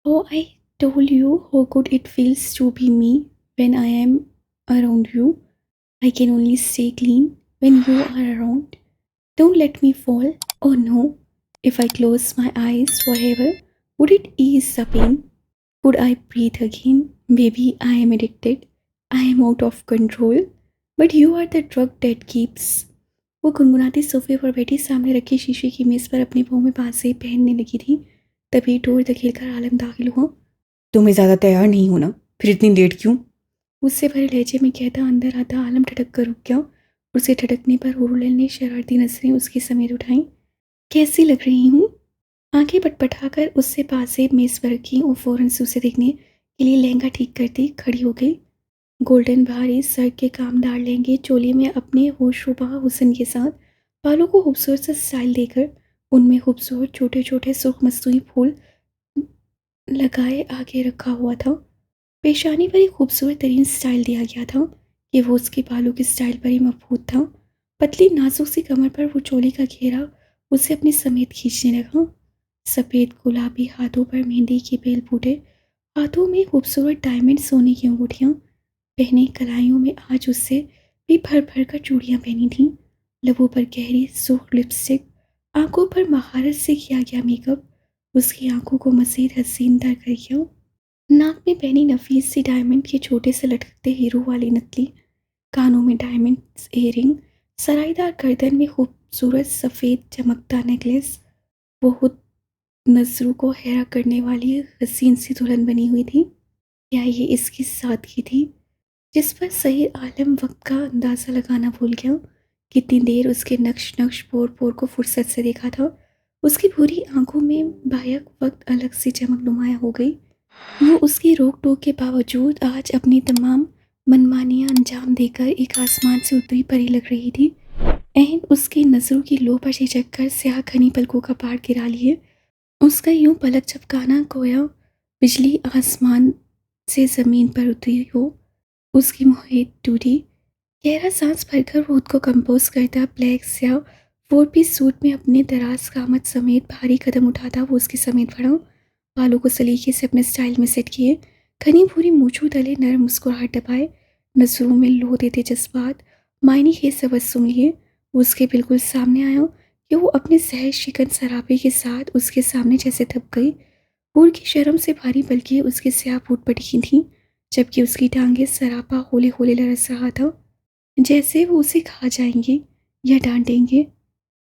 Oh, I told you how good it feels to be me when I am around you. I can only stay clean when you are around. Don't let me fall. Oh no. If I close my eyes forever, would it ease the pain? Could I breathe again? Maybe I am addicted. I am out of control. But you are the drug that keeps. वो गुनगुनाती सोफे पर बैठी सामने रखी शीशे की मेज पर अपनी पाँव में बांसे पहनने लगी थी। तभी डोर धकेलकर आलम दाखिल हुआ। तुम्हें ज़्यादा तैयार नहीं होना, फिर इतनी लेट क्यों? उससे भरे लहजे में कहता अंदर आता आलम ठटक कर रुक गया। उसके ठटकने पर हुरुलैल ने शरारती नजरें उसकी समेत उठाई। कैसी लग रही हूँ? आंखें पटपटाकर उससे पास से मेज पर रखी और फौरन से उसे देखने के लिए लहंगा ठीक करती खड़ी हो गई। गोल्डन भारी सर के कामदार लहंगे चोली में अपने होशरुबा हुस्न के साथ बालों को खूबसूरत सा स्टाइल देकर उनमें खूबसूरत छोटे छोटे सुर्ख मस्तूरी फूल लगाए आगे रखा हुआ था। पेशानी पर एक खूबसूरत तरीन स्टाइल दिया गया था कि वो उसके बालों के स्टाइल पर ही मबहूत था। पतली नाजुक सी कमर पर वो चोली का घेरा उसे अपने समेत खींचने लगा। सफ़ेद गुलाबी हाथों पर मेहंदी के बेल फूटे, हाथों में खूबसूरत डायमंड सोने की अंगूठियाँ पहनी, कलाइयों में आज उससे भी भर भर कर चूड़ियाँ पहनी थीं। लबों पर गहरी सुर्ख लिपस्टिक, आंखों पर महारत से किया गया मेकअप उसकी आंखों को मज़ीद हसीनदार कर गया। नाक में पहनी नफीस सी डायमंड के छोटे से लटकते हीरो वाली नथली, कानों में डायमंड इयररिंग, सराईदार गर्दन में खूबसूरत सफ़ेद चमकता नेकलेस, वो खुद नज़रों को हैरा करने वाली हसीन सी दुल्हन बनी हुई थी। क्या ये इसकी सादगी थी जिस पर सही आलम वक्त का अंदाज़ा लगाना भूल गया? कितनी देर उसके नक्श नक्श पोर पोर को फुर्सत से देखा था। उसकी भूरी आंखों में बायक वक्त अलग सी चमक नुमाया हो गई। वो उसकी रोक टोक के बावजूद आज अपनी तमाम मनमानियां अंजाम देकर एक आसमान से उतरी परी लग रही थी। एहन उसकी नज़रों की लो पर झिझक कर स्याह घनी पलकों का पार गिरा लिए उसका यूं पलक झपकाना गोया बिजली आसमान से ज़मीन पर उतरी हो। उसकी मुहित टूटी। गहरा सांस भरकर वो खुद को कंपोज करता ब्लैक स्या 4 पीस सूट में अपने दराज कामत समेत भारी कदम उठाता वो उसके समेत बढ़ा। बालों को सलीके से अपने स्टाइल में सेट किए, घनी भूरी मूछों तले नरम मुस्कुराहट दबाए, नजरों में लो देते जज्बात मायने के तबस्सुम लिए। वो उसके बिल्कुल सामने आया कि वो अपने सहज शिकन सरापे के साथ उसके सामने जैसे दब गई। हूर की शर्म से भारी बल्कि उसके स्याह फूट पड़ी थीं, जबकि उसकी टांगें सरापा होले होले लरस रहा था, जैसे वो उसे खा जाएंगे या डांटेंगे।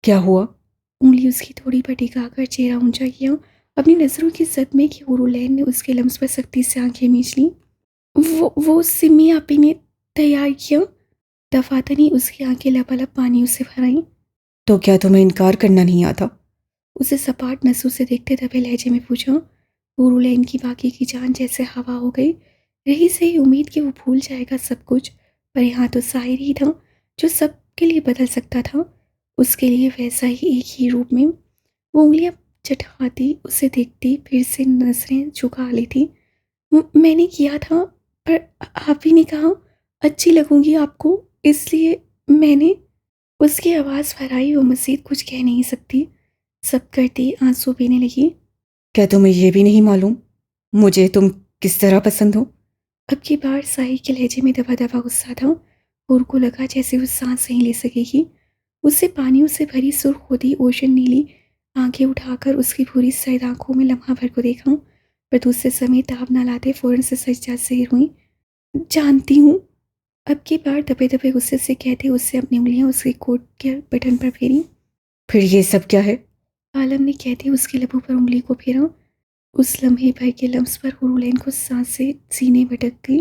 क्या हुआ? उंगली उसकी थोड़ी पर टिकाकर चेहरा ऊंचा किया, अपनी नज़रों की सदमे की हुरुलैन ने उसके लम्स पर सख्ती से आंखें मींच लीं। वो सिमी आपी ने तैयार किया। दफातनी उसकी आंखें लबालब पानी से भर आईं। तो क्या तुम्हें इनकार करना नहीं आता? उसे सपाट नसों से देखते दबे लहजे में पूछा। हुरुलैन की बाकी की जान जैसे हवा हो गई। रही सही उम्मीद कि वो भूल जाएगा सब कुछ, पर यहाँ तो साहिर ही था जो सब के लिए बदल सकता था, उसके लिए वैसा ही एक ही रूप में। वो उंगलियां चटखाती उसे देखती फिर से नजरें झुका ली थी। मैंने किया था, पर आप ही ने कहा अच्छी लगूंगी आपको, इसलिए मैंने। उसकी आवाज़ भराई, वो मज़ीद कुछ कह नहीं सकती, सब करती आंसू पीने लगी। क्या तुम्हें यह भी नहीं मालूम मुझे तुम किस तरह पसंद हो? अब की बार साही के लहजे में दबा दबा गुस्सा था और को लगा जैसे वो सांस नहीं ले सकेगी। उससे पानियों से भरी सुर्ख होती ओशन नीली आंखें उठाकर उसकी पूरी सैद आंखों में लम्हा भर को देखा, पर दूसरे समय ताब ना लाते फौरन से सजदा सैर हुई। जानती हूँ। अब की बार दबे दबे गुस्से से कहते उससे अपनी उंगलियां उसके कोट के बटन पर फेरी। फिर ये सब क्या है? आलम ने कहते उसके लबों पर उंगली को फेरा। उस लम्हे भर के लम्स पर हुरुलैन को सांस से सीने भटक गई।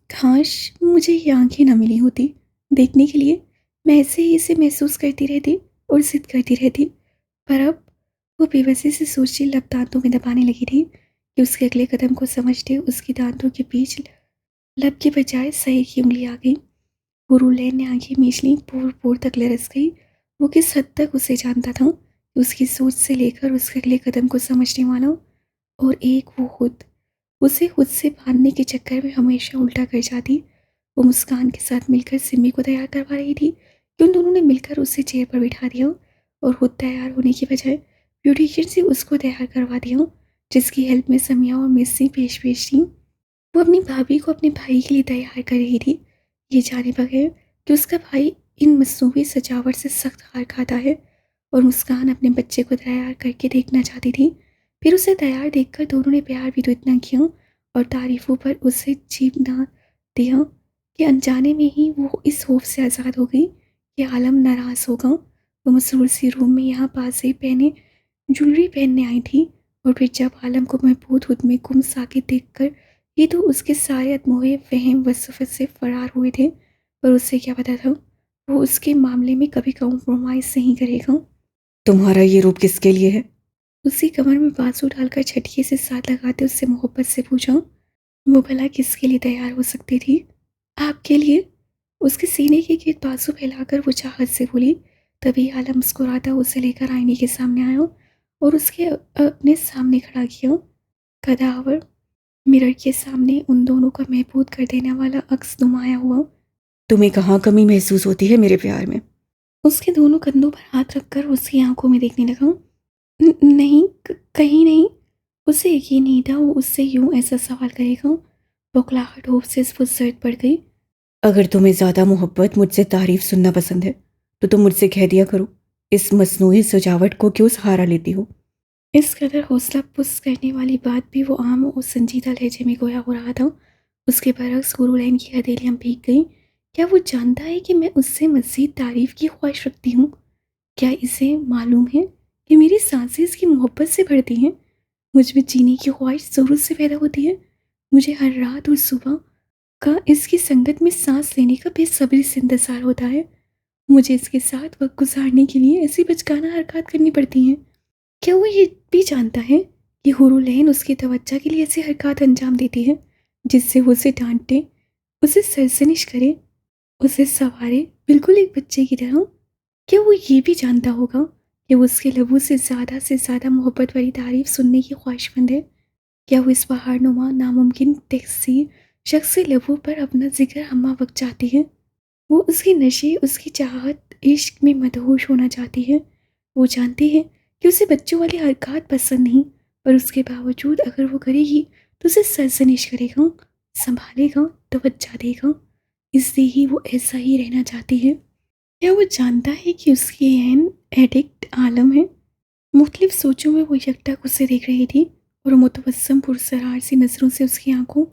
काश मुझे ये आंखें न मिली होती देखने के लिए, मैं ऐसे ही इसे महसूस करती रहती और जिद करती रहती। पर अब वो बेबसी से सोचती लब दांतों में दबाने लगी थी कि उसके अगले कदम को समझते उसके दांतों के बीच लब के बजाय सही की उंगली आ गई। हुरुलैन ने आंखें मीच ली, पोर पोर तक लरस गई। वो किस हद तक उसे जानता था, उसकी सोच से लेकर उसके अगले कदम को समझने वाला, और एक वो खुद उसे खुद से बांधने के चक्कर में हमेशा उल्टा कर जाती। वो मुस्कान के साथ मिलकर सिमी को तैयार करवा रही थी कि उन दोनों ने मिलकर उसे चेयर पर बिठा दिया और खुद तैयार होने की बजाय ब्यूटिशियन से उसको तैयार करवा दिया, जिसकी हेल्प में समिया और मिस्सी पेश थी। वो अपनी भाभी को अपने भाई के लिए तैयार कर रही थी, ये जाने बगैर कि उसका भाई इन मसनूई सजावट से सख्त हार खाता है। और मुस्कान अपने बच्चे को तैयार करके देखना चाहती थी। फिर उसे तैयार देखकर दोनों ने प्यार भी तो इतना किया और तारीफों पर उसे जीभ ना दिया कि अनजाने में ही वो इस खौफ से आज़ाद हो गई कि आलम नाराज़ होगा। वो मसरूर सी रूम में यहाँ पास ही पहने ज्वेलरी पहनने आई थी और फिर जब आलम को महबूद खुद में गुम साकित देखकर ये तो उसके सारे अधमोए वहम वसवस से फरार हुए थे। पर उससे क्या पता था वो उसके मामले में कभी कॉम्प्रोमाइज़ नहीं करेगा। तुम्हारा ये रूप किसके लिए है? उसकी कमर में बाजू डालकर झटके से साथ लगाते उससे मोहब्बत से पूछा। वो भला किसके लिए तैयार हो सकती थी? आपके लिए। उसके सीने के गिर्द बाजू फैलाकर वो चाहत से बोली। तभी आलम मुस्कुराता उसे लेकर आईने के सामने आया और उसके अपने सामने खड़ा किया। कदावर मिरर के सामने उन दोनों का महबूद कर देने वाला अक्स नुमाया हुआ। तुम्हें कहाँ कमी महसूस होती है मेरे प्यार में? उसके दोनों कंधों पर हाथ रखकर उसकी आंखों में देखने लगा। नहीं, कहीं नहीं। उसे यकीन नहीं था वो उससे यूं ऐसा सवाल करेगा। बौखलाहट होप से वो सर्द पड़ गई। अगर तुम्हें ज़्यादा मोहब्बत मुझसे तारीफ सुनना पसंद है तो तुम मुझसे कह दिया करो, इस मसनूई सजावट को क्यों सहारा लेती हो? इस कदर हौसला पुस्त करने वाली बात भी वो आम और संजीदा लहजे में गोया हो रहा था। उसके बरक्स गुरुलैन की हथेलियां भीग गईं। क्या वो जानता है कि मैं उससे मज़ीद तारीफ की ख्वाहिश रखती हूँ? क्या इसे मालूम है कि मेरी सांसें इसकी मोहब्बत से भरती हैं? मुझ में जीने की ख्वाहिश ज़रूर से पैदा होती है। मुझे हर रात और सुबह का इसकी संगत में सांस लेने का बेसब्री से इंतज़ार होता है। मुझे इसके साथ वक्त गुजारने के लिए ऐसी बचकाना हरकत करनी पड़ती हैं। क्या वो ये भी जानता है कि हुरुलैन उसकी तवज्जो के लिए ऐसी हरकत अंजाम देती है जिससे वो उसे डांटे, उसे सरजनिश करे, उसे सवारे, बिल्कुल एक बच्चे की तरह? क्या वो ये भी जानता होगा कि वो उसके लबों से ज़्यादा मोहब्बत वाली तारीफ सुनने की ख्वाहिशमंद है? क्या वो इस पहाड़नुमा नामुमकिन तहसीर शख्स के लबों पर अपना जिक्र हम्मा वक्त चाहती है? वो उसकी नशे, उसकी चाहत, इश्क में मदहोश होना चाहती है। वो जानती है कि उसे बच्चों वाली हरकत पसंद नहीं, पर उसके बावजूद अगर वो करेगी तो उसे सरजनिश करेगा, संभालेगा, तवज्जो देगा। इसलिए ही वो ऐसा ही रहना चाहती है। क्या वो जानता है कि उसकी एन एडिक्ट आलम है? मुख्तलिफ सोचों में वो यकटक उसे देख रही थी और मुतवस्सम पुरसरार सी नज़रों से उसकी आंखों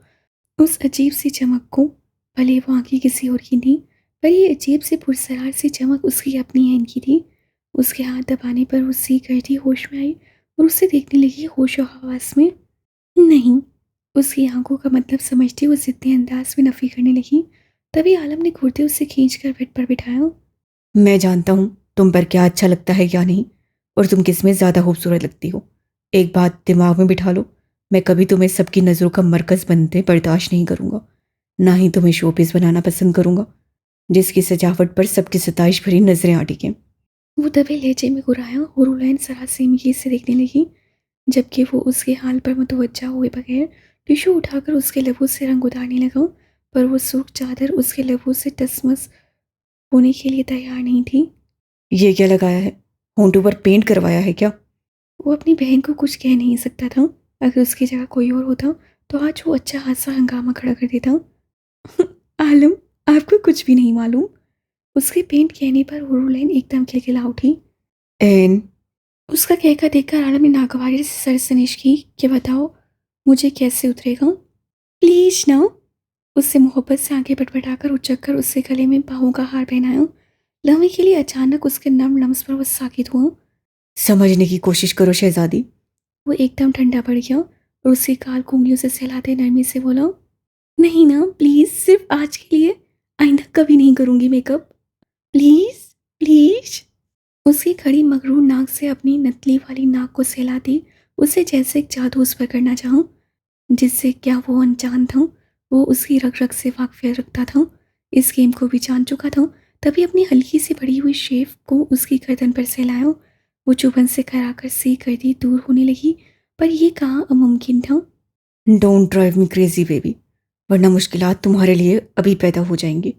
उस अजीब सी चमक को, भले वो आंखें किसी और की थी, पर ये अजीब सी पुरसरार सी चमक उसकी अपनी है इनकी थी। उसके हाथ दबाने पर वो सीख गई थी, होश में आई और उसे देखने लगी होश और हवास में। नहीं, उसकी आंखों का मतलब समझती वो ज़िद्दी अंदाज में नफ़ी करने लगी। तभी आलम ने घूरते उसे खींच कर बेड पर बिठाया। मैं जानता हूँ तुम पर क्या अच्छा लगता है क्या नहीं, और तुम किस में ज़्यादा खूबसूरत लगती हो। एक बात दिमाग में बिठा लो, मैं कभी तुम्हें सबकी नज़रों का मरकज़ बनते बर्दाश्त नहीं करूँगा। ना ही तुम्हें शोपीस बनाना पसंद करूँगा जिसकी सजावट पर सबकी सताइश भरी नज़रें आ टिकें। वो दबे लहजे में गुर्राया और रुलैन सरासीमगी से देखने लगी, जबकि वो उसके हाल पर मुतवज्जा हुए बगैर टिशू उठाकर उसके लबों से रंग उतारने लगा। पर वो सुर्ख चादर उसके लबों से टसमस होने के लिए तैयार नहीं थी। ये क्या लगाया है? होंठों पर पेंट करवाया है क्या? वो अपनी बहन को कुछ कह नहीं सकता था। अगर उसकी जगह कोई और होता तो आज वो अच्छा खासा हंगामा खड़ा कर देता। आलम, आपको कुछ भी नहीं मालूम। उसके पेंट कहने पर रुलैन एकदम खिलखिला उठी। एन, उसका कहकर देखकर आलम ने नागवारी से सरसनिश की कि बताओ मुझे कैसे उतरेगा? प्लीज ना। उससे मोहब्बत से आंखें पटपटाकर उचक कर उससे गले में बाहों का हार पहनाया। लम्हे के लिए अचानक उसके नम लम्स पर वो साकित हुआ। समझने की कोशिश करो शहजादी। वो एकदम ठंडा पड़ गया और उसकी गाल को उंगलियों से सहलाते नरमी से बोला, नहीं ना प्लीज, सिर्फ आज के लिए, आइंदा कभी नहीं करूंगी मेकअप, प्लीज प्लीज। उसकी खड़ी मगरूर नाक से अपनी नतली वाली नाक को सहलाती उसे जैसे एक जादू उस पर करना चाहूं, जिससे क्या वो अनजान था, वो उसकी रग रग से वाकफियत रखता था, इस गेम को भी जान चुका था। तभी अपनी हल्की सी पड़ी हुई शेफ को उसकी गर्दन पर सहलाया। वो चुभन से कराकर सी कर दी दूर होने लगी, पर यह कहाँ मुमकिन था। Don't drive me crazy baby, वरना मुश्किलात तुम्हारे लिए अभी पैदा हो जाएंगी।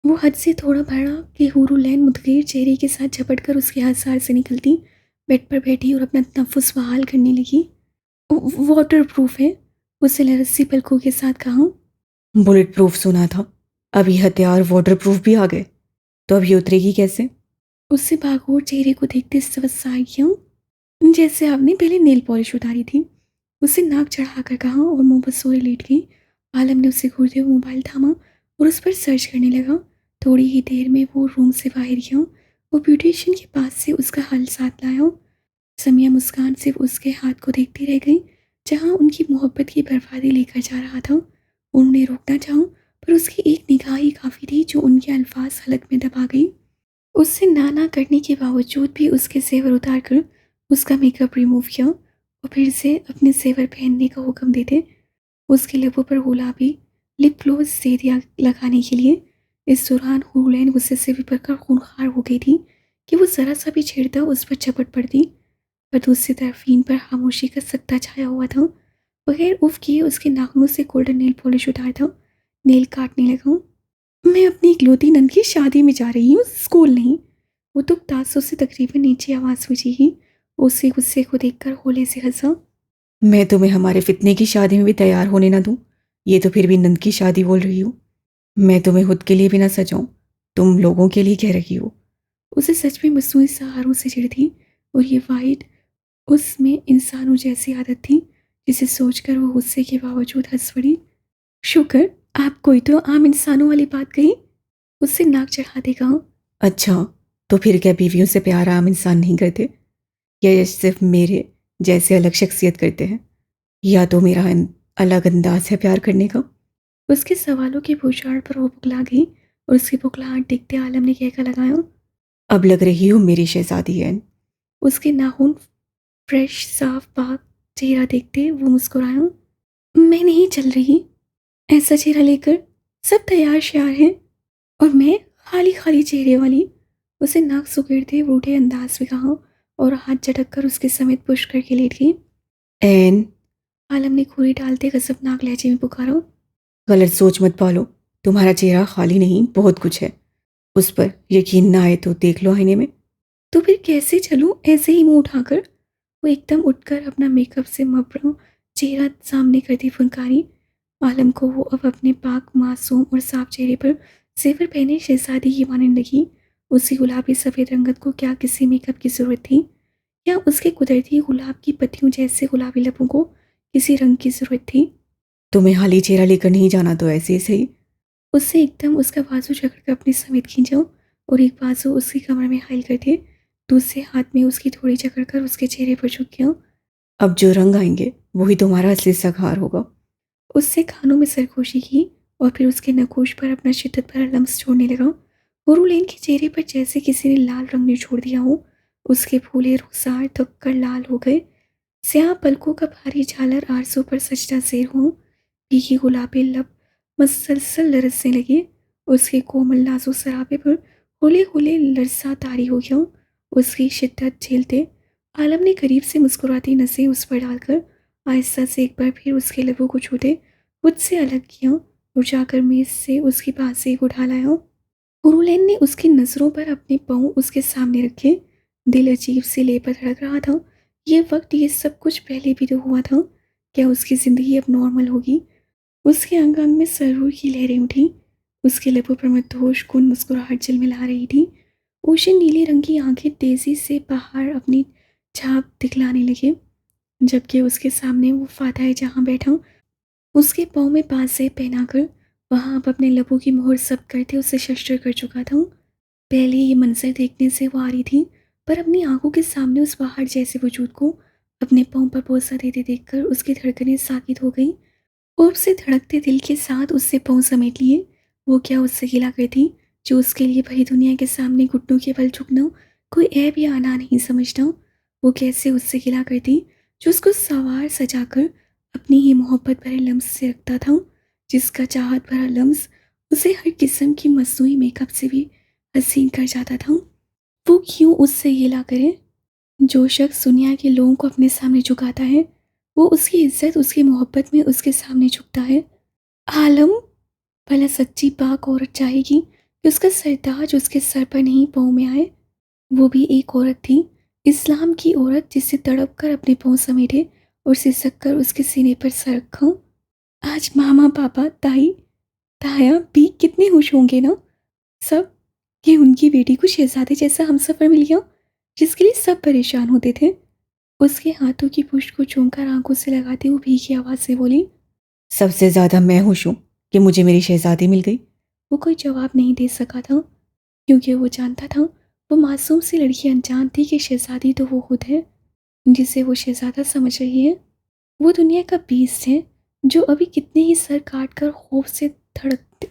वो हद से थोड़ा बड़ा कि हुरुलैन मुदगीर चेहरे के साथ झपट कर उसके हाथ सार से निकलती बेड पर बैठी और अपना तनफ्फुस बहाल करने लगी। वाटर प्रूफ है, उससे लरसी पलकों के साथ कहा। बुलेट प्रूफ सुना था, अब ये हथियार वाटर प्रूफ भी आ गए, तो अब ये उतरेगी कैसे? उससे भागोर चेहरे को देखते सवसाई क्यों, जैसे आपने पहले नेल पॉलिश उतारी थी। उसे नाक चढ़ाकर कहा और मुंह पर सोए लेट गई। आलम ने उसे घूरते हुए मोबाइल थामा और उस पर सर्च करने लगा। थोड़ी ही देर में वो रूम से बाहर गया और ब्यूटिशियन के पास से उसका हल साथ लाया। समिया मुस्कान सिर्फ उसके हाथ को देखती रह गई, जहां उनकी मोहब्बत की बर्बादी लेकर जा रहा था। उन्होंने रोकना चाहा, पर उसकी एक निगाह ही काफ़ी थी जो उनके अल्फाज हलक में दबा गई। उससे ना ना करने के बावजूद भी उसके जेवर उतार कर उसका मेकअप रिमूव किया और फिर से अपने जेवर पहनने का हुक्म देते उसके लबों पर गुलाबी लिप ग्लोस दे दिया लगाने के लिए। इस दौरान हुरलैन गुस्से से विपरकर खूनखार हो गई थी कि वो ज़रा सा भी छेड़ता उस पर झपट पड़ती, पर दूसरी तरफ इन पर खामोशी का सत्ता छाया हुआ था। बगैर उफ किए उसके नाखूनों से गोल्डन नेल पॉलिश उतारता नेल काटने लगा। मैं अपनी इकलौती नंद की शादी में जा रही हूँ, स्कूल नहीं। वो तो तासुब से तकरीबन नीचे आवाज़ बची ही उसे गुस्से को देखकर होले से हंसा। मैं तुम्हें हमारे फितने की शादी में भी तैयार होने ना दूं, ये तो फिर भी नंद की शादी बोल रही हो। मैं तुम्हें खुद के लिए भी ना सजाऊं, तुम लोगों के लिए कह रही हो। उसे सच में मसनूई सहारों से चिढ़ थी और ये वाइट उसमें इंसानों जैसी आदत थी जिसे सोचकर वो गुस्से के बावजूद हंस पड़ी। शुक्र आप कोई तो आम इंसानों वाली बात कही, उससे नाक चढ़ाते कहा। अच्छा, तो फिर क्या बीवियों से प्यार आम इंसान नहीं करते, या ये सिर्फ मेरे जैसे अलग शख्सियत करते हैं? या तो मेरा अलग अंदाज है प्यार करने का। उसके सवालों की बौछार पर वो बुकला गई और उसकी बुकलाहट देखते आलम ने कहकर लगाया। अब लग रही हो मेरी शहजादी है। उसके नाखून फ्रेश साफ पाक चेहरा देखते वो मुस्कुराया। मैं नहीं चल रही ऐसा चेहरा लेकर, सब तैयार श्यार हैं और मैं खाली खाली चेहरे वाली। उसे नाक सुकेड़ते रूठे अंदाज में कहा और हाथ झटक कर उसके समेत पुश करके लेट गई। एन, आलम ने खूरी डालते गजबनाक लहजे में पुकारा। गलत सोच मत पालो, तुम्हारा चेहरा खाली नहीं, बहुत कुछ है उस पर। यकीन ना आए तो देख लो आईने में। तो फिर कैसे चलूं ऐसे ही मुंह उठाकर? वो एकदम उठकर अपना मेकअप से मबरा चेहरा सामने करती फुनकारी। आलम को वो अब अपने पाक मासूम और साफ चेहरे पर जेवर पहने शहजादी की मानने लगी। उसकी गुलाबी सफ़ेद रंगत को क्या किसी मेकअप की ज़रूरत थी, या उसके कुदरती गुलाब की पत्तियों जैसे गुलाबी लबों को किसी रंग की ज़रूरत थी? तुम्हें हाली चेहरा लेकर नहीं जाना तो ऐसे ही सही। उससे एकदम उसका बाजू जकड़कर अपने समेत खींचा और एक बाजू उसकी कमर में हाइल करके दूसरे हाथ में उसकी थोड़ी जकड़कर उसके चेहरे पर झुक गया। अब जो रंग आएंगे वही तुम्हारा असली सखार होगा। उससे कानों में सरगोशी की और फिर उसके नकोश पर अपना शिद्दत भरा लम्स छोड़ने लगा। हुरुलैन के चेहरे पर जैसे किसी ने लाल रंग निचोड़ दिया हो। उसके फूले रुखसार थक कर लाल हो गए। स्याह पलकों का भारी झालर आरजू पर सजदा जेर हो। भीगी गुलाबी लब मसलसल लरसने लगे। उसके कोमल नाजुक सराबे पर होले होले लरसा तारी हो गया। उसकी शिद्दत झेलते आलम ने करीब से मुस्कुराती नसें उस पर डालकर आहिस्ता से एक बार फिर उसके लबों को छूते मुझसे अलग किया और जाकर मेज से उसकी बात उठा लाया। हुरुलैन ने उसकी नज़रों पर अपने पाँव उसके सामने रखे। दिल अजीब से लेपर धड़क रहा था। ये वक्त, ये सब कुछ पहले भी तो हुआ था। क्या उसकी ज़िंदगी अब नॉर्मल होगी? उसके अंग अंग में सरूर की लहरें उठी। उसके लबों पर मदहोश कुन मुस्कुराहट झिलमिला रही थी। ओशन नीले रंग की आंखें तेजी से बाहर अपनी छाप दिखलाने लगे, जबकि उसके सामने वो फातह जहां बैठा उसके पाँव में बाजें पहनाकर वहां अब अपने लबों की मोहर सब करते उसे शस्त्र कर चुका था। पहले ये मंजर देखने से वो आ रही थी, पर अपनी आंखों के सामने उस पहाड़ जैसे वजूद को अपने पाँव पर बोसा देते देखकर उसकी धड़कनें साकित हो गई। खूब से धड़कते दिल के साथ उससे पाँव समेट लिए। वो क्या उससे गिला करती जो उसके लिए भरी दुनिया के सामने घुटनों के बल झुकना कोई ऐब या अना नहीं समझता? वो कैसे उससे गिला करती जो उसको सवार सजाकर अपनी ही मोहब्बत भरे लम्स से रखता था, जिसका चाहत भरा लम्स उसे हर किस्म की मसनूई मेकअप से भी हसीन कर जाता था? वो क्यों उससे गिला करे? जो शख्स दुनिया के लोगों को अपने सामने झुकाता है, वो उसकी इज्जत उसकी मोहब्बत में उसके सामने झुकता है। आलम, भला सच्ची पाक औरत चाहेगी कि उसका सरताज उसके सर पर नहीं पाँव में आए? वो भी एक औरत थी, इस्लाम की औरत जिसे तड़प कर अपने पाँव समेटे और सिसक कर उसके सीने पर सर रखा। आज मामा, पापा, ताई, ताया भी कितने खुश होंगे ना सब, कि उनकी बेटी को शहजादे जैसा हमसफर मिल गया, जिसके लिए सब परेशान होते थे। उसके हाथों की पुष्ट को चूमकर आंखों से लगाते हुए भीगी आवाज से बोली। सबसे ज़्यादा मैं खुश हूँ कि मुझे मेरी शहज़ादी मिल गई। वो कोई जवाब नहीं दे सका था, क्योंकि वो जानता था वो मासूम सी लड़की अनजान थी कि शहजादी तो वो खुद है, जिसे वो शहजादा समझ रही है। वो दुनिया का बीस्ट है, जो अभी कितने ही सर काट कर खौफ से धड़कते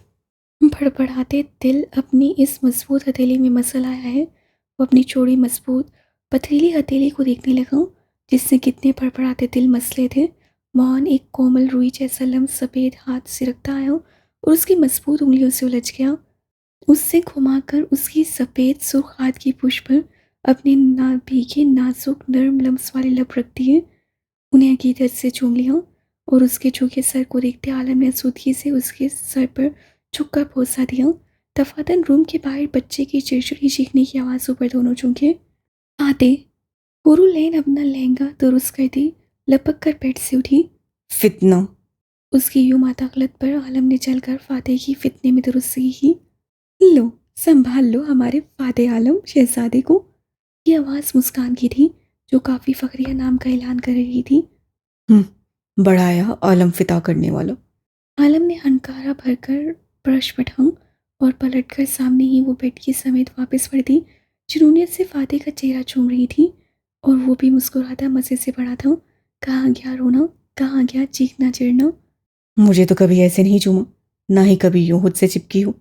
फड़फड़ाते दिल अपनी इस मजबूत हथेली में मसल आया है। वो अपनी चौड़ी मजबूत पथरीली हथेली को देखने लगा, जिसने कितने फड़फड़ाते दिल मसले थे। मोहन एक कोमल रुई जैसा लम्ब सफ़ेद हाथ से रखता आया और उसकी मजबूत उंगलियों से उलझ गया। उससे घुमाकर उसकी सफ़ेद सुर्ख हाथ की पुष्प पर अपने ना भीगे नाजुक नरम लम्स वाले लब रख दिए, उन्हें हकीकत से चूम लिया और उसके झुके सर को देखते आलम ने आसूदगी से उसके सर पर झुककर पोसा दिया। दफातन रूम के बाहर बच्चे की चिड़चिड़ी चीखने की आवाज़ों पर दोनों झुके। आते हुरुलैन अपना लहंगा दुरुस्त कर दी, लपक कर बेड से उठी। फितना। उसकी यूं मातागलत पर आलम ने चलकर फाते की फितने में दुरुस्ती की। लो, संभाल लो हमारे फाते आलम शहजादे को। ये आवाज़ मुस्कान की थी, जो काफ़ी फखरिया नाम का ऐलान कर रही थी। बढ़ाया आलम फिता करने वाला। आलम ने हनकारा भरकर ब्रश पठाऊं और पलटकर सामने ही वो बेड की समेत वापस पड़ दी, जुनूनियत से फाते का चेहरा चूम रही थी और वो भी मुस्कुराता मज़े से पड़ा था। कहाँ गया रोना, कहाँ गया चीखना चिढ़ना। मुझे तो कभी ऐसे नहीं चूमा, ना ही कभी यूं खुद से चिपकी हो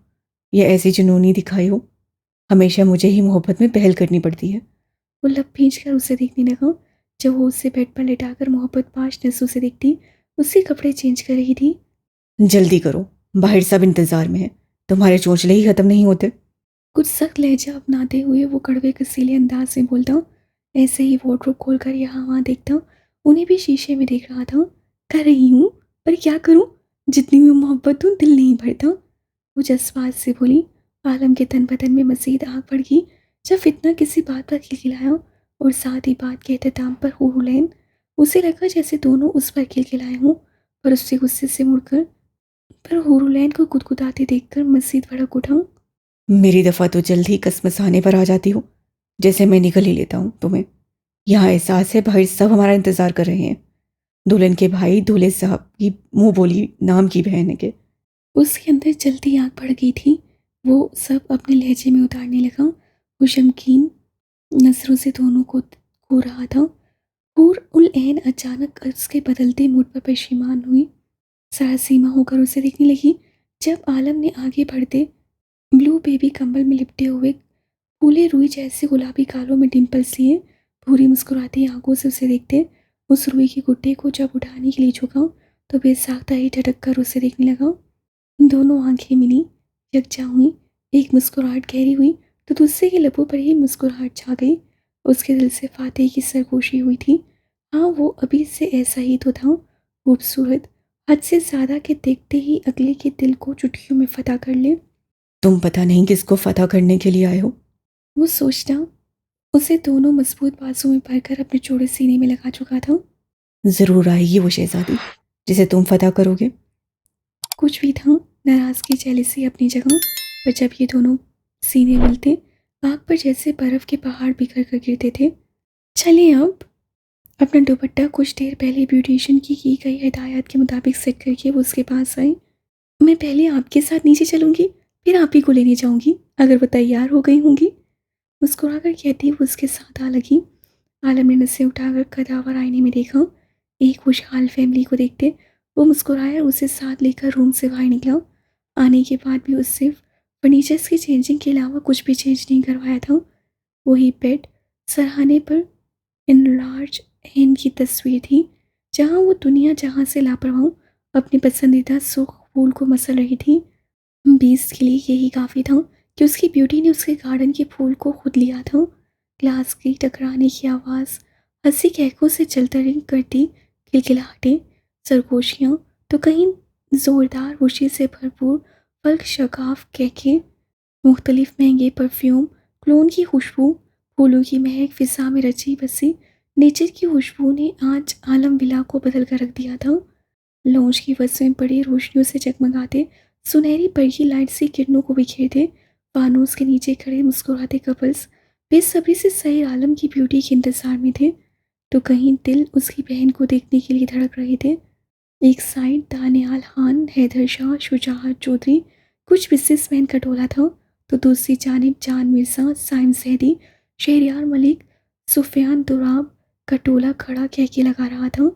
या ऐसी जुनूनी दिखाई हो। हमेशा मुझे ही मोहब्बत में पहल करनी पड़ती है। वो लब भींच कर उसे देखने लगा, जब वो उसे बेड पर लिटाकर मोहब्बत पाश नसों से देखती उसके कपड़े चेंज कर रही थी। जल्दी करो, बाहर सब इंतज़ार में है, तुम्हारे चोंचले ही ख़त्म नहीं होते। कुछ सख्त लहजा अपनाते हुए वो कड़वे कसीले अंदाज में बोलता, ऐसे ही वार्डरोब खोलकर यहाँ वहाँ देखता। उन्हें भी शीशे में देख रहा था। कर रही हूँ, पर क्या करूँ, जितनी भी मोहब्बत हूँ दिल नहीं भरता, वो जज्बात से बोली। आलम के तन बदन में मजीद आग बढ़ गई जब फितना किसी बात पर खिलखिलाया, और साथ ही बात के अहतमाम पर हुरलैन। उसे लगा जैसे दोनों उस पर खिलखिलाए हों, पर उससे गुस्से से मुड़कर पर हुरलैन को गुदगुदाते देखकर मजीद भड़क उठा। मेरी दफ़ा तो जल्द ही कसमसाने पर आ जाती हो, जैसे मैं निकल ही लेता हूँ तुम्हें। यहाँ एहसास है बाहर सब हमारा इंतज़ार कर रहे हैं। दुल्हन के भाई दूल्हे साहब की मुंह बोली नाम की बहन के। उसके अंदर जल्दी आग बढ़ गई थी। वो सब अपने लहजे में उतारने लगा। वो शमकीन नजरों से दोनों को घूर रहा था। हूर उल ऐन अचानक उसके बदलते मूड पर परेशान हुई, सरासीमा होकर उसे देखने लगी। जब आलम ने आगे बढ़ते ब्लू बेबी कंबल में लिपटे हुए फूले रुई जैसे गुलाबी गालों में डिम्पल्स लिए भूरी मुस्कुराती आंखों से उसे देखते, उस रुई के गुड्डे को जब उठाने के लिए झुका तो बेसाख्ता ही झटक कर उसे देखने लगा। दोनों आंखें मिली, यकजा हुई। एक मुस्कुराहट गहरी हुई तो दूसरे के लबों पर ही मुस्कुराहट छा गई। उसके दिल से फातेह की सरगोशी हुई थी। हाँ, वो अभी से ऐसा ही तो था, खूबसूरत हद से ज़्यादा के देखते ही अगले के दिल को चुटकियों में फतह कर ले। तुम पता नहीं किसको फतह करने के लिए आए हो। वो सोचना उसे दोनों मजबूत बाजू में भरकर अपने चौड़े सीने में लगा चुका था। ज़रूर आएगी वो शहज़ादी जिसे तुम फतह करोगे। कुछ भी था, नाराज़गी जेलसी अपनी जगह, पर जब ये दोनों सीने मिलते आग पर जैसे बर्फ़ के पहाड़ बिखर कर गिरते थे। चलें अब। अपना दुपट्टा कुछ देर पहले ब्यूटिशियन की गई हिदायत के मुताबिक सेट करके वो उसके पास आई। मैं पहले आपके साथ नीचे चलूँगी, फिर आप ही को लेने जाऊँगी, अगर वो तैयार हो गई होंगी। मुस्कुराकर कहती वो उसके साथ आ लगी। आलम ने नसें उठाकर कदावर आईने में देखा। एक खुशहाल फैमिली को देखते वो मुस्कुराया और उसे साथ लेकर रूम से बाहर निकला। आने के बाद भी उससे फर्नीचर्स की चेंजिंग के अलावा कुछ भी चेंज नहीं करवाया था। वही बेड, सरहाने पर इनलार्ज हैन की तस्वीर थी, जहाँ वो दुनिया जहाँ से लापरवाह अपनी पसंदीदा सुर्ख फूल को मसल रही थी। बीस के लिए यही काफ़ी था कि उसकी ब्यूटी ने उसके गार्डन के फूल को खुद लिया था। ग्लास की टकराने की आवाज़ हंसी कहकों से चलतरिंग करती खिलखिलाहटें, सरगोशियाँ, तो कहीं ज़ोरदार खुशी से भरपूर फल्क शगाफ कहके, मुख्तलिफ महंगे परफ्यूम, क्लोन की खुशबू, फूलों की महक फिजा में रची बसी नेचर की खुशबू ने आज आलम विला को बदल कर रख दिया था। लॉन्च की बस में बड़ी रोशनियों से जगमगाते सुनहरी पर्ची लाइट सी किरणों को बिखेरते फानूस के नीचे खड़े मुस्कुराते कपल्स बेसब्री से सही आलम की ब्यूटी के इंतजार में थे। तो कहीं दिल उसकी बहन को देखने के लिए धड़क रहे थे। एक साइड दानियाल खान, हैदर शाह, शुजात चौधरी, कुछ बिजनेसमैन का टोला था, तो दूसरी जानिब जान मिर्जा, साइम सैदी, शहरियार मलिक, सुफियान दुराब का टोला खड़ा कहके लगा रहा था।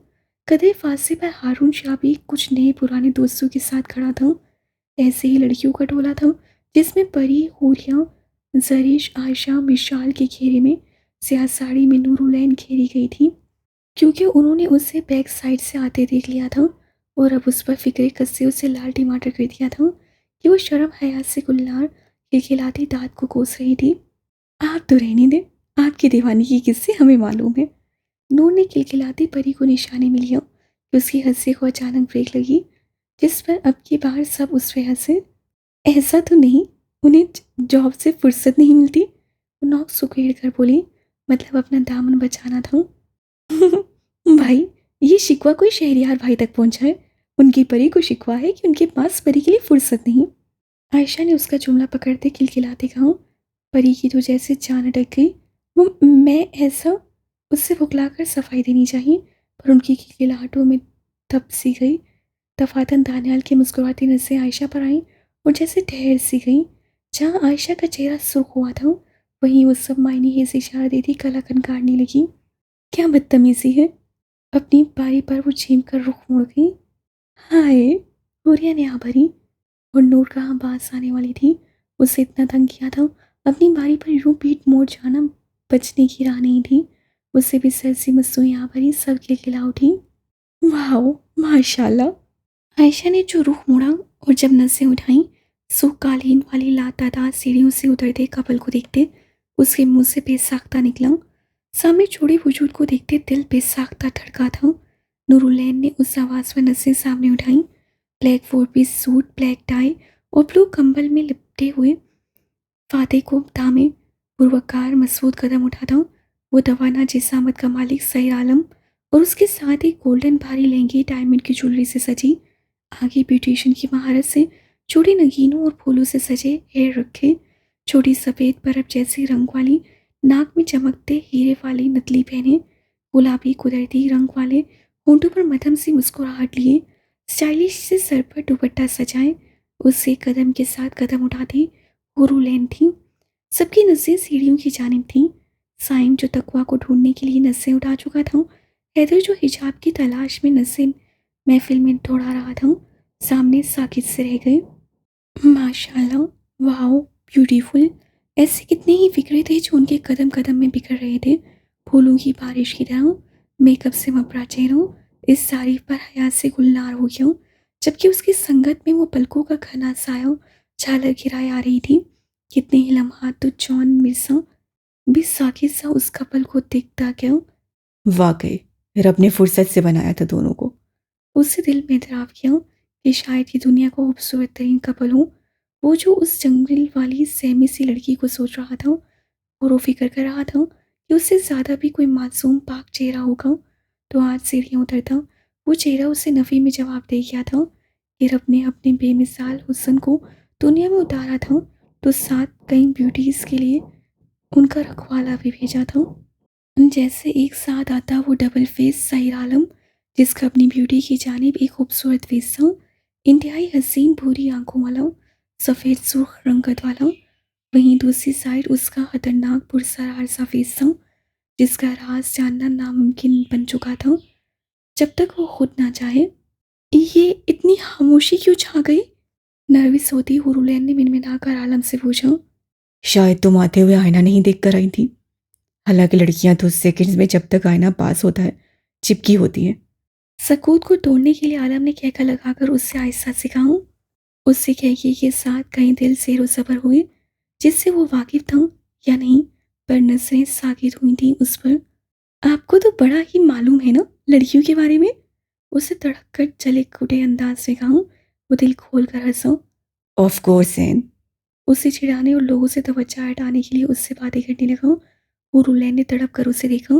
कदे फांसी पर हारून शाह भी कुछ नए पुराने दोस्तों के साथ खड़ा था। ऐसे ही लड़कियों का टोला था जिसमें परी, हूरिया, जरिश, आयशा, मिशाल के घेरे में स्याह साड़ी में नूरुलैन घेरी गई थी, क्योंकि उन्होंने उसे बैक साइड से आते देख लिया था और अब उस पर फिक्रे कस्से उसे लाल टमाटर कर दिया था कि वो शर्म हया से गुल्लार खिलखिलाती दांत को कोस रही थी। आप तो रहने दें, आपकी दीवानी की किस्से हमें मालूम है। नूर ने खिलखिलाती परी को निशाने में लिया कि उसकी हंसी को अचानक ब्रेक लगी, जिस पर अब की बार सब उस पे हंसे। ऐसा तो नहीं, उन्हें जॉब से फुर्सत नहीं मिलती, वो नोक सुखेड़ कर बोली, मतलब अपना दामन बचाना था। भाई, ये शिकवा कोई शहरियार भाई तक पहुंचा है। उनकी परी को शिकवा है कि उनके पास परी के लिए फुर्सत नहीं। आयशा ने उसका जुमला पकड़ते खिलखिलाते कहा, परी की तो जैसे जान अटक गई। वो मैं ऐसा उससे बुखलाकर सफाई देनी चाहिए, पर उनकी खिलखिलाहटों में तप सी गई। दफातन दानियाल की मुस्कुराती नजरें आयशा पर आईं और जैसे ठहर सी गईं। जहाँ आयशा का चेहरा सुर्ख हुआ था, वहीं वो सब मायने ये इशारा देती कलाकन काटने लगी। क्या बदतमीजी है। अपनी बारी पर वो झीम कर रुख मुड़ गई। हाय, हुरिया ने आ भरी और नूर कहाँ बास आने वाली थी। उसे इतना तंग किया था, अपनी बारी पर यूं पीठ मोड़ जाना बचने की राह नहीं थी। उससे भी सरसी मस्सुई आ भरी, सब खिलखिला उठी। वाह, माशाल्लाह। आयशा ने जो रुख मोड़ा और जब नसें उठाई, सो कालीन वाली लातादार सीढ़ियों से उतरते कपल को देखते उसके मुंह से बेसाख्ता निकला। सामने छोड़े वजूद को देखते दिल बेसाख्ता धड़का था। नूरुलैन ने उस आवाज़ पर नसें सामने उठाई। Black four piece suit, black tie और ब्लू कंबल में लिपटे हुए फाते को दामे पुरवकार मसूद कदम उठाता वो दवाना जिसामत का मालिक सईर आलम और उसके साथ ही गोल्डन भारी लहंगे डायमंड की ज्वेलरी से सजी, आगे ब्यूटिशियन की महारत से छोटी नगीनों और फूलों से सजे हेयर रखे, छोटी सफ़ेद बर्फ जैसी रंग वाली नाक में चमकते हीरे वाली नतली पहने, गुलाबी कुदरती रंग वाले होंठों पर मध्यम सी मुस्कुराहट लिए, स्टाइलिश से सर पर दुपट्टा सजाए, उससे कदम के साथ कदम उठाती हुरूलैन थी। सबकी नज़रें सीढ़ियों की जानिब थीं। साइम जो तकवा को ढूंढने के लिए नसें उठा चुका था, हैदर जो हिजाब की तलाश में नसें महफिल में दौड़ा रहा था, सामने साकित से रह गए। माशाल्लाह, वाओ, ब्यूटीफुल। ऐसे कितने ही फिक्रे थे जो उनके कदम कदम में बिखर रहे थे, फूलों की बारिश की तरह। मेकअप से मपरा चेहरों इस तारीफ पर हयात से गुलनार हो गया, जबकि उसकी संगत में वो पलकों का घना साया झालर गिराए आ रही थी। कितने ही लम्हात तो जॉन मिर्जा भी साकित सा उस कपल को देखता गया। वाकई रब ने फुर्सत से बनाया था दोनों को। उससे दिल में इतराफ़ किया कि शायद ये दुनिया का खूबसूरत तरीन कपल हो। वो जो उस जंगल वाली सहमी सी लड़की को सोच रहा था और वो फिक्र कर रहा था कि उससे ज़्यादा भी कोई मासूम पाक चेहरा होगा, तो आज सीढ़ियाँ उतरता वो चेहरा उसे नफ़ी में जवाब दे गया था कि रब ने अपने बेमिसाल हुस्न को दुनिया में उतारा था, तो साथ कई ब्यूटीज़ के लिए उनका रखवाला भी भेजा था। जैसे एक साथ आता वो डबल फेस सईर आलम, जिसका अपनी ब्यूटी की जानिब एक खूबसूरत फेस था, इंतहाई हसीन भूरी आंखों वाला, सफ़ेद सुर्ख रंगत वाला। वहीं दूसरी साइड उसका खतरनाक पुरस्कार सा फेस था, जिसका राज जानना नामुमकिन बन चुका था जब तक वो खुद ना चाहे। ये इतनी खामोशी क्यों छा गई? नर्वस होती हुरूलैन ने मिनमिनाकर आलम से पूछा। शायद तुम आते हुए आईना नहीं देख कर आई थी। हालांकि लड़कियां तो सेकंड्स में जब तक आईना पास होता है चिपकी होती हैं। सकूत को तोड़ने के लिए आलम ने कहकर लगाकर उससे आहिस्ता से कहा। उससे कहके के साथ कहीं दिल ज़ेरो ज़बर हुए, जिससे वो वाकिफ था या नहीं, पर नजरें साकित हुई थी उस पर। आपको तो बड़ा ही मालूम है ना लड़कियों के बारे में, उसे तड़क कर चले कुटे अंदाज से कहा। वो दिल खोल कर हंसा। Of course N. उसे चिढ़ाने और लोगों से तवज्जो हटाने के लिए उससे बातें करने लगा। वो रुलैन ने तड़प कर उसे देखा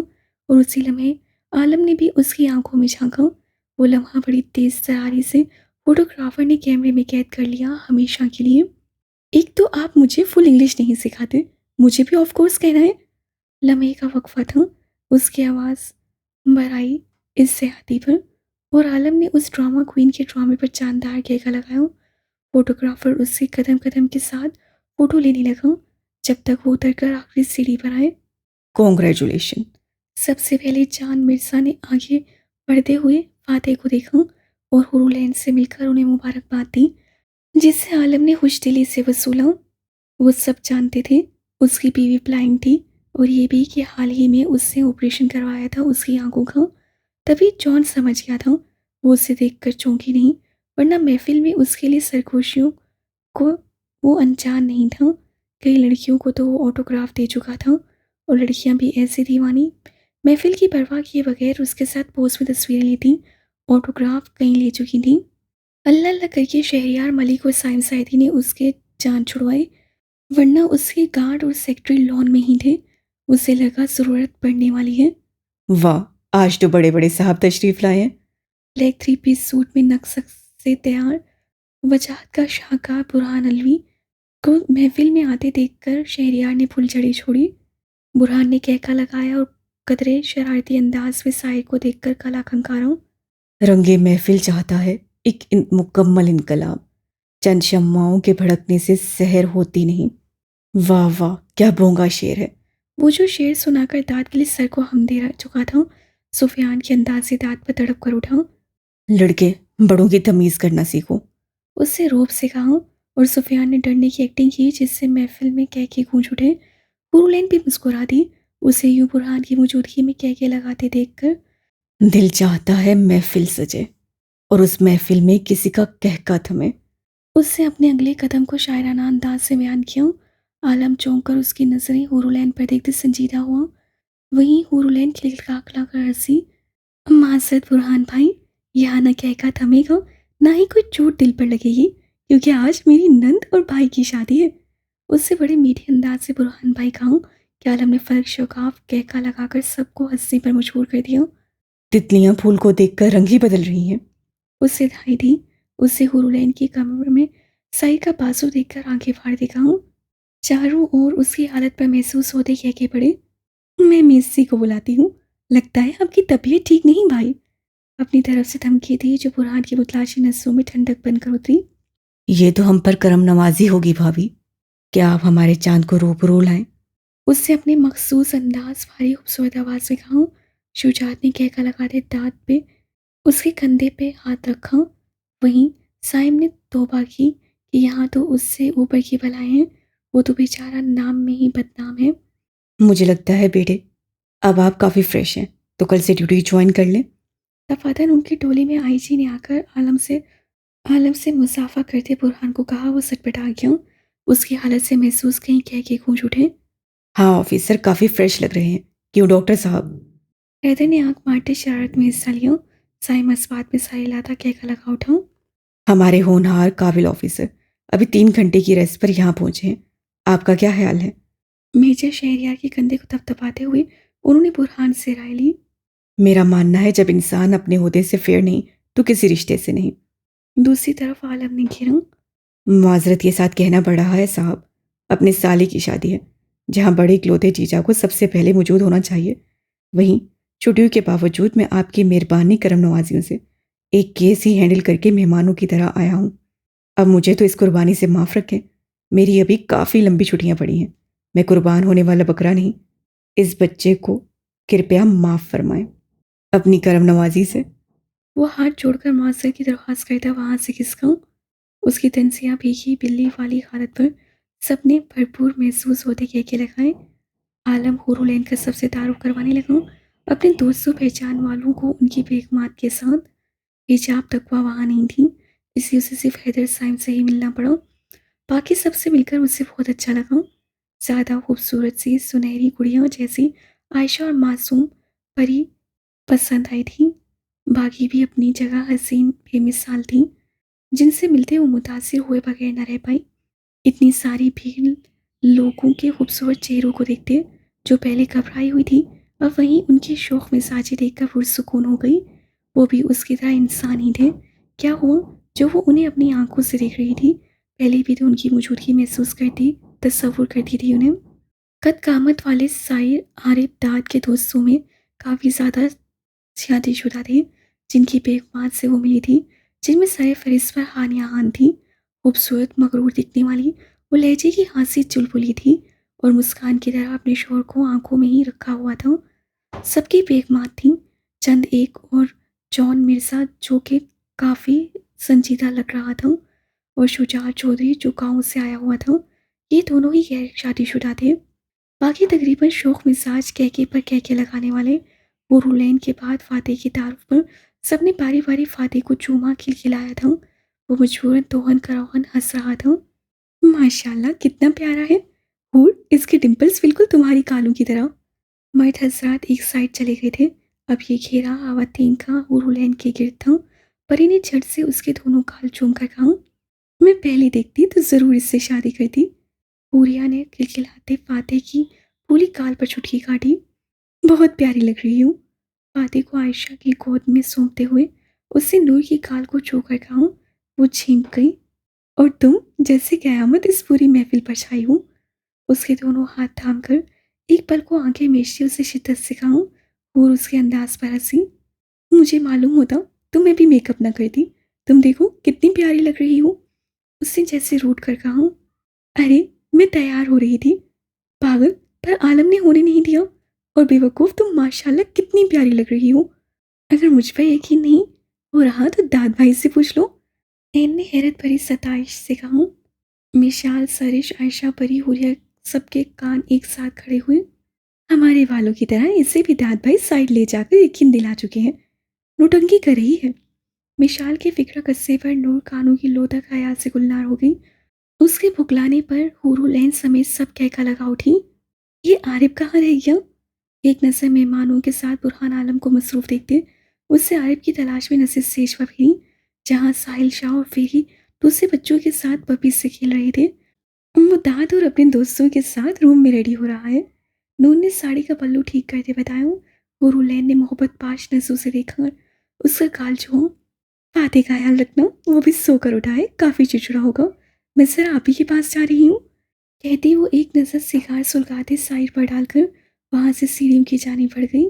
और उसी लम्हे आलम ने भी उसकी आंखों में झांका। वो लम्हा बड़ी तेज तरारी से फोटोग्राफर ने कैमरे में कैद कर लिया हमेशा के लिए। एक तो आप मुझे फुल इंग्लिश नहीं सिखाते, मुझे भी ऑफ कोर्स कहना है। लम्हे का वक्फा था, उसकी आवाज़ भर आई इससे हाथी पर, और आलम ने उस ड्रामा क्वीन के ड्रामे पर जानदार कहका लगाया। फोटोग्राफर उससे कदम कदम के साथ फोटो लेने लगा जब तक वो उतरकर आखिरी सीढ़ी पर आए। कॉन्ग्रेचुलेशन। सबसे पहले जान मिर्जा ने आगे बढ़ते हुए फातेह को देखा और हुरुलैन से मिलकर उन्हें मुबारकबाद दी, जिससे आलम ने खुशदिली से वसूला। वो सब जानते थे उसकी बीवी ब्लाइंड थी, और ये भी कि हाल ही में उससे ऑपरेशन करवाया था उसकी आंखों का। तभी जॉन समझ गया था। वो उसे देखकर चौंकी नहीं, वरना महफिल में उसके लिए सरगोशियों को वो अनजान नहीं था। कई लड़कियों को तो वो ऑटोग्राफ दे चुका था, और लड़कियां भी ऐसी दीवानी महफिल की परवाह किए बगैर उसके साथ पोज में तस्वीरें लेती, ऑटोग्राफ कहीं ले चुकी थी। अल्लाह अल्लाह करके शहरियार मलिक और साइम साइदी ने उसके जान छुड़वाई, वरना उसके गार्ड और सेक्रेटरी लॉन में ही थे। उसे लगा ज़रूरत पड़ने वाली है। वाह, आज तो बड़े बड़े साहब तशरीफ लाए हैं। ब्लैक थ्री पीस सूट में नक्शे से तैयार वजाहत का शाहकार बुरहान अलवी को महफिल में आते देखकर शहरियार ने फुलझड़ी छोड़ी। बुरहान ने कहका लगाया और कदरे शरारती अंदाज में साहिर को देखकर कला खंकारा। रंगे महफिल चाहता है एक मुकम्मल इनकलाब, चंद शम्माओं के भड़कने से सहर होती नहीं। वाह वाह, क्या बोंगा शेर है। वो जो शेर सुनाकर दाद के लिए सर को हम दे चुका था, सुफियान के अंदाज से दाद पर तड़प कर उठा। लड़के, बड़ों की तमीज़ करना सीखो। उससे रोब से कहा, और सुफियान ने डरने की एक्टिंग की जिससे महफिल में कह के गूंज उठे। हुरुलैन भी मुस्कुरा दी उसे यूं बुरहान की मौजूदगी में कह के लगाते देखकर। दिल चाहता है महफिल सजे और उस महफिल में किसी का कहका थमे। उससे अपने अगले कदम को शायराना अंदाज से बयान किया। आलम चौंक कर उसकी नजरें हुरुलैन पर देखते संजीदा हुआ। वहीं हुरुलैन खिलखिला कर हंसी। माजरत बुरहान भाई, यहाँ न कहका थमेगा, ना ही कोई चोट दिल पर लगेगी, क्योंकि आज मेरी नंद और भाई की शादी है। उससे बड़े मीठे अंदाज से बुरहान भाई कहा कि आलम ने फर्क शौकाफ कहका लगाकर सबको हंसने पर मजबूर कर दिया। तितलियां फूल को देखकर रंग ही बदल रही हैं। उससे धाई दी। उससे हुरुलैन की कमर में साई का बाजू देखकर आंखें फाड़ दिखाऊं। चारों ओर उसकी हालत पर महसूस होते कह के पड़े, मैं मेसी को बुलाती हूँ, लगता है आपकी तबीयत ठीक नहीं भाई। अपनी तरफ से धमकी दी जो बुरहान की बुतलाशी नसों में ठंडक बनकर उतरी। ये तो हम पर करम नवाजी होगी भाभी, क्या आप हमारे चांद को रूबरू लाएं। उससे अपने मखसूस अंदाज भारी खूबसूरत आवाज में कहा। शुजात ने कहका लगाते दांत पे उसके कंधे पे हाथ रखा। वहीं साइम ने तौबा की कि यहाँ तो उससे ऊपर की बलाएं हैं, वो तो बेचारा नाम में ही बदनाम है। मुझे लगता है बेटे, अब आप काफ़ी फ्रेश हैं, तो कल से ड्यूटी ज्वाइन कर लें। दफातन उनकी टोली में आईजी ने आकर आलम से मुसाफा करते बुरहान को कहा। वो सटपटा गया। उसकी हालत से महसूस कहीं कह के गूंज उठे। हाँ ऑफिसर, काफ़ी फ्रेश लग रहे हैं। क्यों डॉक्टर साहब। हैदर ने आंख मारते शरारत में हिस्सा लिया। साइम इस बात में सारी लाता कहका लगा उठा। हमारे होनहार काबिल ऑफिसर अभी 3 घंटे की रेस्ट पर यहाँ पहुँचे हैं। आपका क्या ख्याल है। मेजर शहरियार के कंधे को थपथपाते हुए उन्होंने बुरहान से राय ली। मेरा मानना है जब इंसान अपने ओहदे से फेयर नहीं तो किसी रिश्ते से नहीं। दूसरी तरफ आलम ने घिरा। माजरत के साथ कहना पड़ रहा है साहब, अपने साले की शादी है, जहाँ बड़े इकलौते जीजा को सबसे पहले मौजूद होना चाहिए। वहीं छुट्टियों के बावजूद मैं आपकी मेहरबानी करम नवाजियों से एक केस ही हैंडल करके मेहमानों की तरह आया हूँ। अब मुझे तो इस कुर्बानी से माफ़ रखें। मेरी अभी काफ़ी लंबी छुट्टियाँ पड़ी हैं। मैं कुर्बान होने वाला बकरा नहीं। इस बच्चे को कृपया माफ़ फरमाएं अपनी करम नवाजी से। वो हाथ जोड़कर मुआवजे की दरख्वास्त करता वहां से खिसका। उसकी तंसियां भीगी बिल्ली वाली हालत पर सबने भरपूर महसूस होते कहके लगाए। आलम हुरुलैन का सबसे तारुफ करवाने लगा, अपने दोस्तों पहचान वालों को उनकी बेगमात के साथ। हिजाब तकवा वहाँ नहीं थी, इसलिए उसे सिर्फ हैदर साइम से ही मिलना पड़ा। बाकी सबसे मिलकर उसे बहुत अच्छा लगा। ज़्यादा खूबसूरत सी सुनहरी गुड़िया जैसी आयशा और मासूम परी पसंद आई थी। बाकी भी अपनी जगह हसीन बेमिसाल थी, जिनसे मिलते वो मुतासिर हुए बगैर न रह पाई। इतनी सारी भीड़ लोगों के खूबसूरत चेहरों को देखते, जो पहले घबराई हुई थी और वहीं उनके शौक मिजाजी देखकर पुरसुकून हो गई। वो भी उसकी तरह इंसान ही थे। क्या हुआ जो वो उन्हें अपनी आंखों से देख रही थी? पहले भी तो उनकी मौजूदगी महसूस करती, तस्वुर करती थी उन्हें। कद कामत वाले साइर आरिफ दाद के दोस्तों में काफ़ी ज़्यादा शादीशुदा थे, जिनकी बेगमात से वो मिली थी, जिनमें सर फहरिस्त पर हानिया खान थी। खूबसूरत मगरूर दिखने वाली वो लहजे की हंसी चुलबुली थी और मुस्कान की तरह अपने शोहर को आंखों में ही रखा हुआ था। सबकी बेगमात थी, चंद एक और जॉन मिर्ज़ा जो कि काफ़ी संजीदा लग रहा था, और शुजात चौधरी जो गाँव से आया हुआ था। ये दोनों ही गैर शादीशुदा थे। बाकी तकरीबन शौक मिजाज कहके पर कहके लगाने वाले वो रुलैन के बाद फातेह की तारुफ पर सबने बारी बारी फातेह को चूमा खिलखिलाया था। वो मजबूरन तोहन करौहन हंस रहा था। माशाल्लाह कितना प्यारा है। हूर, इसके डिंपल्स बिल्कुल तुम्हारी कालों की तरह। मर्द हजरात एक साइड चले गए थे। अब ये घेरा आवातीन का हुरुलैन के गिर्द था। परी ने झट से उसके दोनों गाल चूम कर कहा, मैं पहले देखती तो ज़रूर इससे शादी करती। हूरिया ने खिलखिलाते फातेह की पूरी गाल पर चुटकी काटी। बहुत प्यारी लग रही हूँ। फातेह को आयशा की गोद में सौंपते हुए उससे नूर की गाल को छू कर कहा। वो झींक गई। और तुम जैसे कयामत इस पूरी महफिल पर छाई हूँ। उसके दोनों हाथ थाम कर एक पल को आंखें मीचती उसे शिद्दत से कहा। और उसके अंदाज पर हंसी। मुझे मालूम होता तो मैं भी मेकअप ना करती। तुम देखो कितनी प्यारी लग रही हो। उसने जैसे रूठ कर कहा। अरे, मैं तैयार हो रही थी पागल, पर आलम ने होने नहीं दिया। और बेवकूफ़, तुम माशाल्लाह कितनी प्यारी लग रही हो। अगर मुझ पर यकीन नहीं हो रहा तो दाद भाई से पूछ लो। एन ने हैरत भरी सताइश से कहा। मिशाल, सरिश, आयशा, परी, हुरिया सबके कान एक साथ खड़े हुए। हमारे वालों की तरह इसे भी दाद भाई साइड ले जाकर यकीन दिला चुके हैं। नोटंकी कर रही है। मिशाल के फिक्र कस्से पर नूर कानों की लो तक हया से गुलनार हो गई। उसके फुकलाने पर हुरुलैन समेत सब कहका लगा उठी। ये आरिफ कहाँ रह गया? एक नज़र मेहमानों के साथ बुरहान आलम को मसरूफ देखते उससे आरिफ की तलाश में नजर सेज पर फिरी, जहाँ साहिल शाह और फेरी दूसरे बच्चों के साथ पपी से खेल रहे थे। वो दाद और अपने दोस्तों के साथ रूम में रेडी हो रहा है। नून ने साड़ी का पल्लू ठीक करते बताया। हुरुलैन ने मोहब्बत पाश नजरों से देखा उसका गाल छुआ। फातेह का ख्याल रखना, वो भी सोकर उठा है, काफ़ी चिड़चिड़ा होगा। मैं जरा आप ही के पास जा रही हूँ। कहती वो एक नज़र सिगार सुलगाते साइड पर डालकर वहां से सीढ़ियों की जानी पड़ गई।